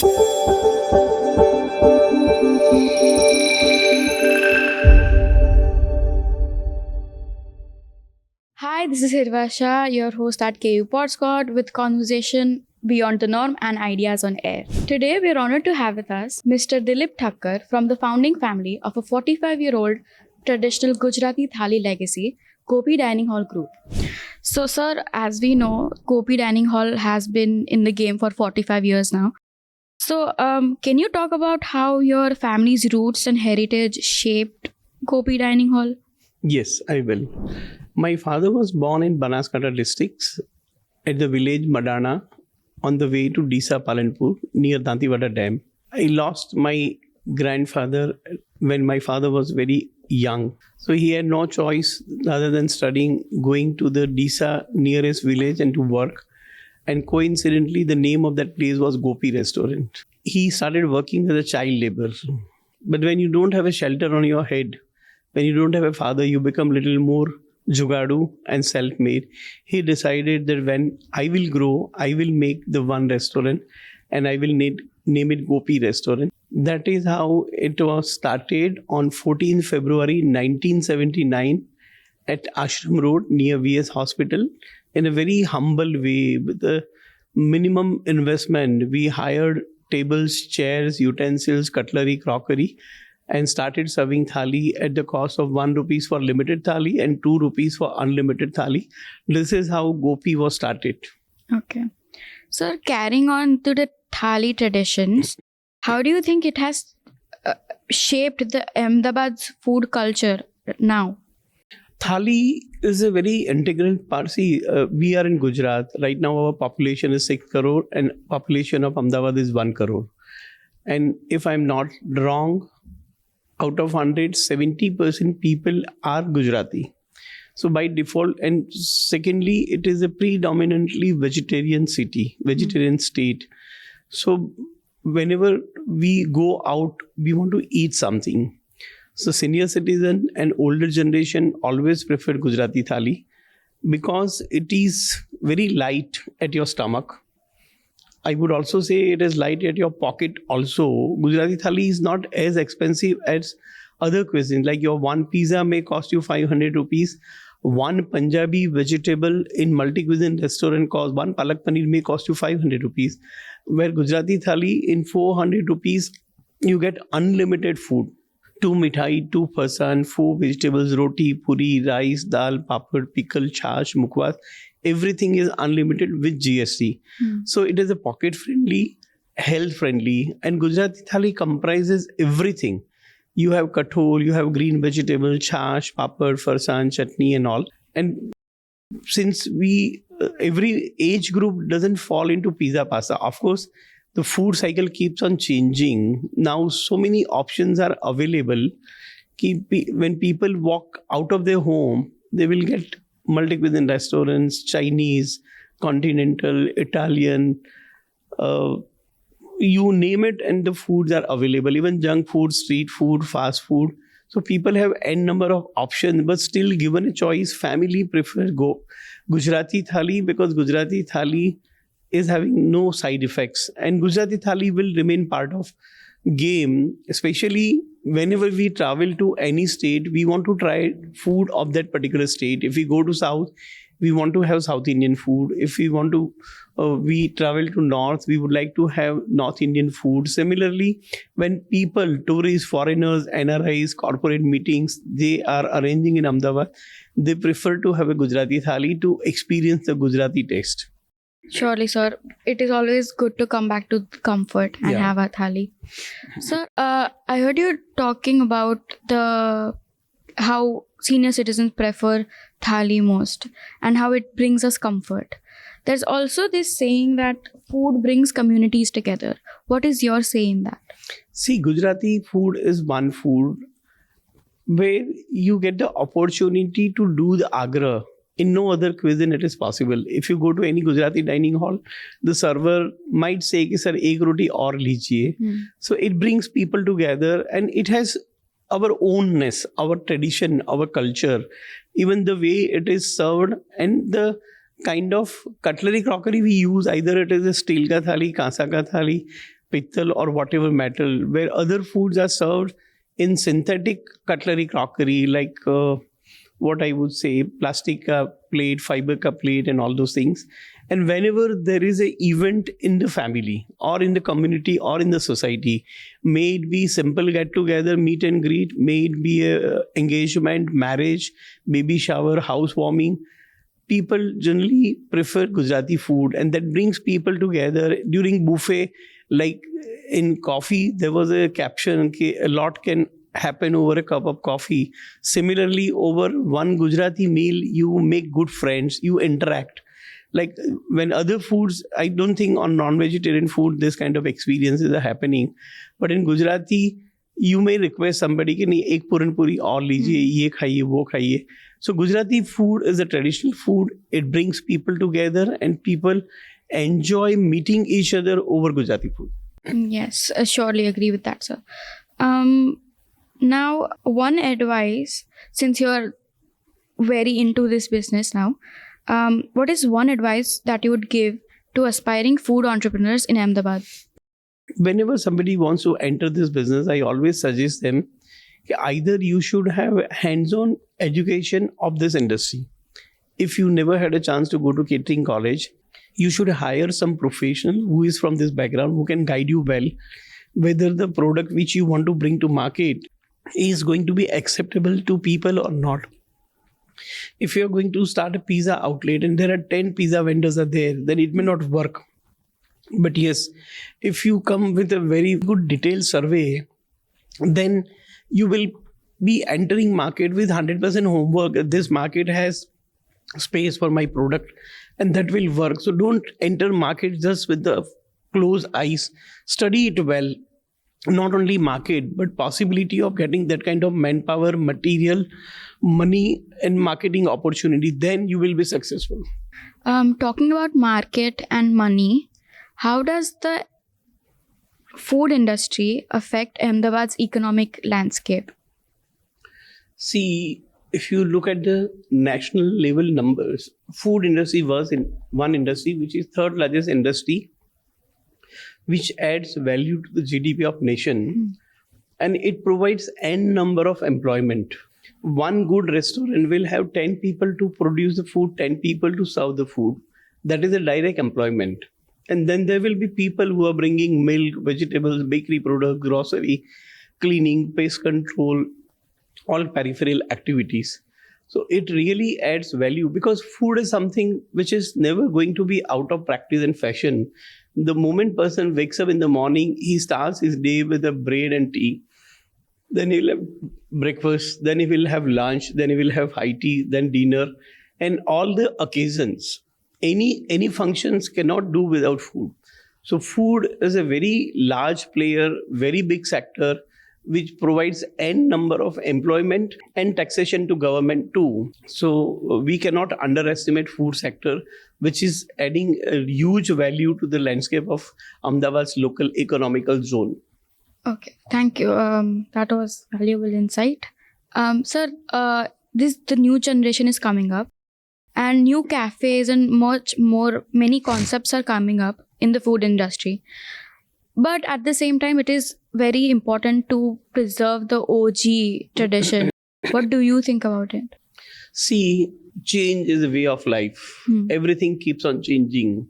Hi, this is Hirvasha, your host at KU PodSquad with conversation beyond the norm and ideas on air. Today, we are honored to have with us Mr. Dilip Thakkar from the founding family of a 45-year-old traditional Gujarati Thali legacy, Gopi Dining Hall Group. So, sir, as we know, Gopi Dining Hall has been in the game for 45 years now. So, can you talk about how your family's roots and heritage shaped Gopi Dining Hall? Yes, I will. My father was born in Banaskantha districts at the village Madana on the way to Disa Palanpur near Dantiwada Dam. I lost my grandfather when my father was very young. So he had no choice other than studying, going to the Disa nearest village and to work. And coincidentally, the name of that place was Gopi Restaurant. He started working as a child laborer. But when you don't have a shelter on your head, when you don't have a father, you become little more jugadu and self-made. He decided that when I will grow, I will make the one restaurant and I will name it Gopi Restaurant. That is how it was started on 14 February 1979 at Ashram Road near VS Hospital in a very humble way with a minimum investment. We hired tables, chairs, utensils, cutlery, crockery, and started serving thali at the cost of 1 rupees for limited thali and 2 rupees for unlimited thali. This is how Gopi was started. Okay. So, carrying on to the thali traditions, how do you think it has shaped the Ahmedabad's food culture now? Thali is a very integral part. See, we are in Gujarat. Right now our population is 6 crore and population of Amdavadi is 1 crore. And if I'm not wrong, out of 100, 70% people are Gujarati. So by default, and secondly, it is a predominantly vegetarian city, vegetarian state. So whenever we go out, we want to eat something. So senior citizen and older generation always prefer Gujarati Thali because it is very light at your stomach. I would also say it is light at your pocket also. Gujarati Thali is not as expensive as other cuisines. Like your one pizza may cost you 500 rupees. One Punjabi vegetable in multi-cuisine restaurant cost, one palak paneer may cost you 500 rupees. Where Gujarati Thali in 400 rupees, you get unlimited food. 2 mithai, 2 farsan, 4 vegetables, roti, puri, rice, dal, papad, pickle, chash, mukwas. Everything is unlimited with GST. So it is a pocket friendly, health friendly, and Gujarati Thali comprises everything. You have kathol, you have green vegetable, chash, papad, farsan, chutney and all. And since every age group doesn't fall into pizza pasta, of course, the food cycle keeps on changing. Now so many options are available. When people walk out of their home, they will get multi-cuisine restaurants, Chinese, continental, Italian, you name it, and the foods are available. Even junk food, street food, fast food. So people have n number of options, but still given a choice, family prefer Gujarati Thali because Gujarati Thali is having no side effects. And Gujarati Thali will remain part of game, especially whenever we travel to any state, we want to try food of that particular state. If we go to South, we want to have South Indian food. If we want to, we travel to North, we would like to have North Indian food. Similarly, when people, tourists, foreigners, NRIs, corporate meetings, they are arranging in Ahmedabad, they prefer to have a Gujarati Thali to experience the Gujarati taste. Surely, sir. It is always good to come back to comfort and have a thali. Sir, I heard you talking about how senior citizens prefer thali most and how it brings us comfort. There's also this saying that food brings communities together. What is your say in that? See, Gujarati food is one food where you get the opportunity to do the agra. In no other cuisine it is possible. If you go to any Gujarati dining hall, the server might say, sir, ek roti aur lijiye. So it brings people together and it has our ownness, our tradition, our culture, even the way it is served and the kind of cutlery, crockery we use, either it is a steel ka thali, kasa ka thali, pittal or whatever metal, where other foods are served in synthetic cutlery, crockery, like what I would say, plastic plate, fiber cup plate, and all those things. And whenever there is an event in the family or in the community or in the society, may it be simple get together, meet and greet, may it be a engagement, marriage, baby shower, housewarming, people generally prefer Gujarati food, and that brings people together. During buffet, like in coffee, there was a caption, a lot can happen over a cup of coffee. Similarly, over one Gujarati meal, you make good friends, you interact. Like when other foods, I don't think on non-vegetarian food, this kind of experiences are happening. But in Gujarati, you may request somebody, कि नहीं एक पूरन पूरी और लीजिए, ये खाइए, वो खाइए. So Gujarati food is a traditional food. It brings people together and people enjoy meeting each other over Gujarati food. Yes, I surely agree with that, sir. Now, one advice, since you're very into this business now, what is one advice that you would give to aspiring food entrepreneurs in Ahmedabad? Whenever somebody wants to enter this business, I always suggest them either you should have hands-on education of this industry. If you never had a chance to go to catering college, you should hire some professional who is from this background, who can guide you well, whether the product which you want to bring to market is going to be acceptable to people or not. If you're going to start a pizza outlet and there are 10 pizza vendors are there, then it may not work. But yes, if you come with a very good detailed survey, then you will be entering market with 100% homework. This market has space for my product and that will work. So don't enter market just with the closed eyes. Study it well. Not only market, but possibility of getting that kind of manpower, material, money and marketing opportunity. Then you will be successful. Talking about market and money, how does the food industry affect Ahmedabad's economic landscape? See, if you look at the national level numbers, food industry was in one industry, which is third largest industry, which adds value to the GDP of nation, and it provides n number of employment. One good restaurant will have 10 people to produce the food, 10 people to serve the food. That is a direct employment. And then there will be people who are bringing milk, vegetables, bakery products, grocery, cleaning, pest control, all peripheral activities. So it really adds value because food is something which is never going to be out of practice and fashion. The moment person wakes up in the morning, he starts his day with a bread and tea. Then he will have breakfast, then he will have lunch, then he will have high tea, then dinner, and all the occasions. Any functions cannot do without food. So food is a very large player, very big sector, which provides n number of employment and taxation to government too. So we cannot underestimate food sector, which is adding a huge value to the landscape of Ahmedabad's local economical zone. Okay, thank you. That was valuable insight. Sir, the new generation is coming up, and new cafes and many concepts are coming up in the food industry. But at the same time, it is very important to preserve the OG tradition. What do you think about it? See, change is a way of life. Everything keeps on changing.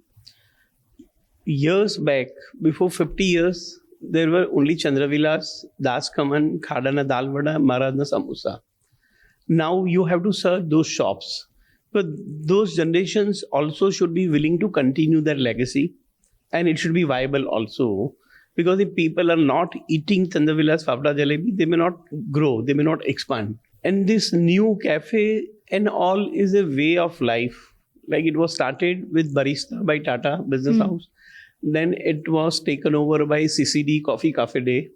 Years back, before 50 years, there were only Chandravilas, Das Kaman, Khadana Dal Vada, Maharajna Samosa. Now you have to serve those shops. But those generations also should be willing to continue their legacy. And it should be viable also. Because if people are not eating Chandravilas, Fafda Jalebi, they may not grow, they may not expand. And this new cafe and all is a way of life. Like it was started with Barista by Tata Business House. Then it was taken over by CCD, Coffee Cafe Day.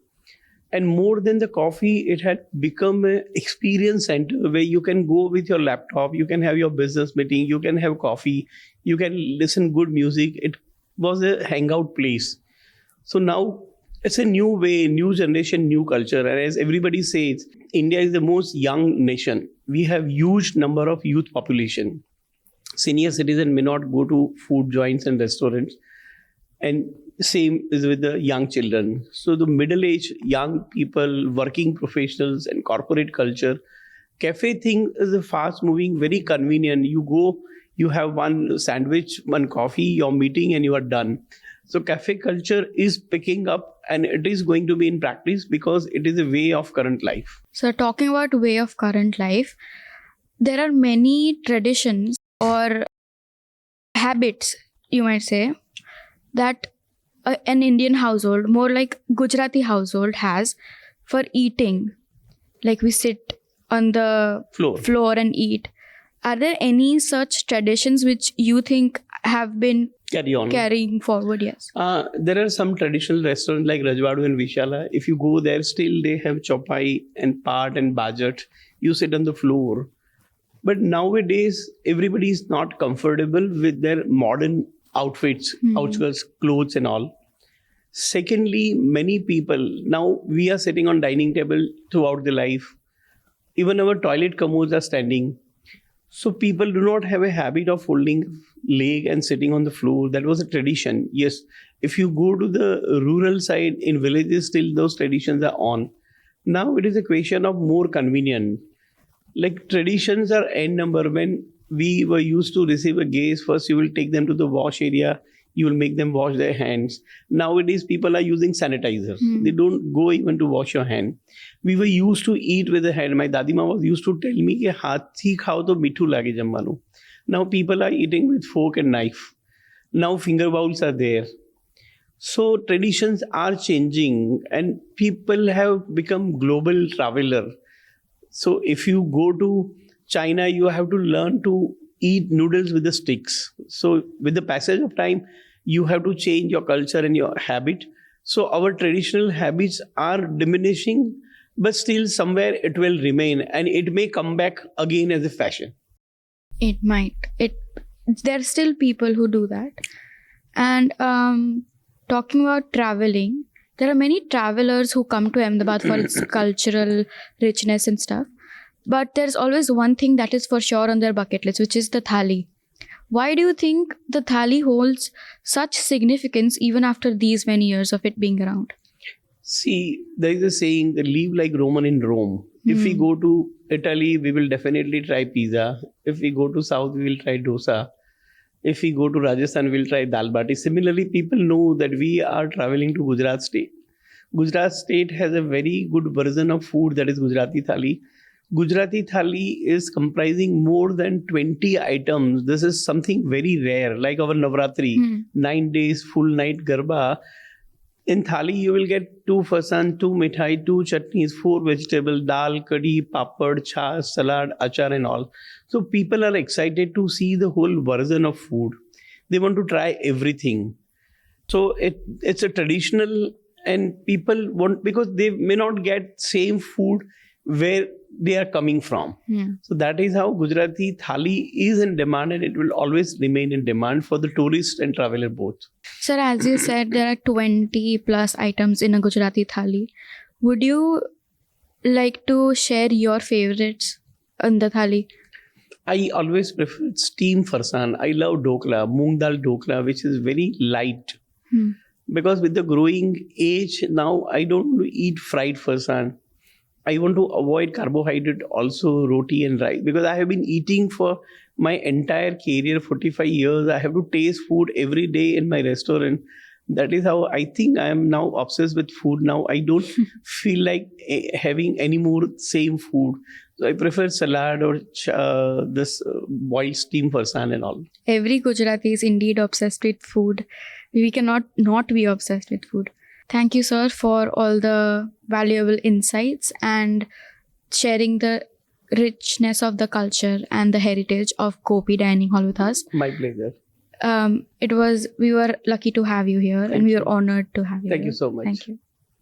And more than the coffee, it had become an experience center where you can go with your laptop, you can have your business meeting, you can have coffee, you can listen good music. It was a hangout place. So now it's a new way, new generation, new culture. And as everybody says, India is the most young nation. We have huge number of youth population. Senior citizen may not go to food joints and restaurants. And same is with the young children. So the middle-aged young people, working professionals and corporate culture, cafe thing is a fast-moving, very convenient. You go, you have one sandwich, one coffee, you're meeting and you are done. So cafe culture is picking up and it is going to be in practice because it is a way of current life. So talking about way of current life, there are many traditions or habits, you might say, that an Indian household, more like Gujarati household, has for eating. Like we sit on the floor and eat. Are there any such traditions which you think have been carrying forward? Yes. There are some traditional restaurants like Rajwadu and Vishala. If you go there, still they have chopai and part and bajat. You sit on the floor. But nowadays, everybody is not comfortable with their modern outfits, outskirts, clothes and all. Secondly, many people, now we are sitting on dining table throughout the life. Even our toilet commodes are standing. So people do not have a habit of folding leg and sitting on the floor. That was a tradition. Yes, if you go to the rural side in villages, still those traditions are on. Now it is a question of more convenient. Like traditions are n number. When we were used to receive a guest, first you will take them to the wash area. You will make them wash their hands. Nowadays, people are using sanitizers. They don't go even to wash your hand. We were used to eat with the hand. My dadima was used to tell me कि हाथी खाओ तो मीठू लागे जम्मानु. Now people are eating with fork and knife. Now finger bowls are there. So traditions are changing and people have become global traveler. So if you go to China, you have to learn to eat noodles with the sticks. So with the passage of time, you have to change your culture and your habit. So our traditional habits are diminishing, but still somewhere it will remain and it may come back again as a fashion. It might. There are still people who do that. And talking about traveling, there are many travelers who come to Ahmedabad for its cultural richness and stuff. But there's always one thing that is for sure on their bucket list, which is the thali. Why do you think the thali holds such significance even after these many years of it being around? See, there is a saying that live like Roman in Rome. If we go to Italy, we will definitely try pizza. If we go to South, we will try dosa. If we go to Rajasthan, we will try dal bati. Similarly, people know that we are traveling to Gujarat state. Gujarat state has a very good version of food, that is Gujarati Thali. Gujarati Thali is comprising more than 20 items. This is something very rare, like our Navratri, 9 days, full night Garba. In Thali, you will get 2 farsan, 2 mithai, 2 chutneys, 4 vegetables, dal, kadhi, papad, chas, salad, achar and all. So people are excited to see the whole version of food. They want to try everything. So it's a traditional and people want, because they may not get same food where they are coming from. So that is how Gujarati Thali is in demand and it will always remain in demand for the tourist and traveler both. Sir, as you said, there are 20 plus items in a Gujarati Thali. Would you like to share your favorites in the Thali? I always prefer steamed farsan. I love dokla, moong dal dokla, which is very light. Because with the growing age now, I don't eat fried farsan. I want to avoid carbohydrate, also roti and rice, because I have been eating for my entire career, 45 years. I have to taste food every day in my restaurant. That is how I think I am now obsessed with food now. I don't feel like having any more same food. So I prefer salad or this boiled steamed farsan and all. Every Gujarati is indeed obsessed with food. We cannot not be obsessed with food. Thank you, sir, for all the valuable insights and sharing the richness of the culture and the heritage of Gopi Dining Hall with us. My pleasure. We were lucky to have you here and we were honored to have you Thank here. you so much. Thank you.